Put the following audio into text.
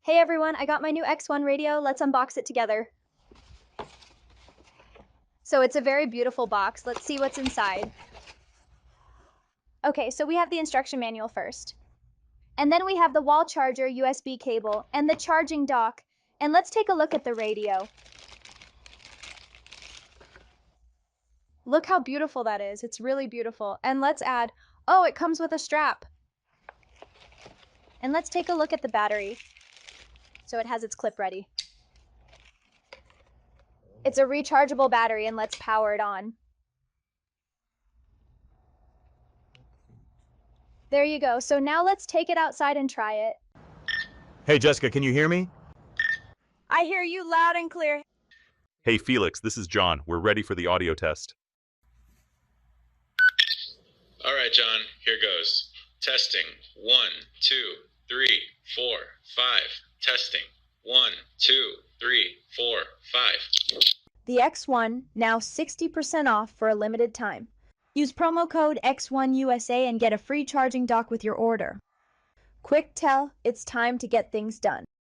Hey everyone, I got my new X1 radio. Let's unbox it together. So it's a very beautiful box. Let's see what's inside. Okay, so we have the instruction manual first. And then we have the wall charger USB cable and the charging dock. And let's take a look at the radio. Look how beautiful that is. It's really beautiful. And let's add, oh, it comes with a strap. And let's take a look at the battery. So it has its clip ready. It's a rechargeable battery, and let's power it on. There you go. So now let's take it outside and try it. Hey Jessica, can you hear me? I hear you loud and clear. Hey Felix, this is John. We're ready for the audio test. All right, John, here goes. Testing. 1, 2, 3, 4, 5. Testing. 1, 2, 3, 4, 5. The X1, now 60% off for a limited time. Use promo code X1USA and get a free charging dock with your order. QUICKTEL, it's time to get things done.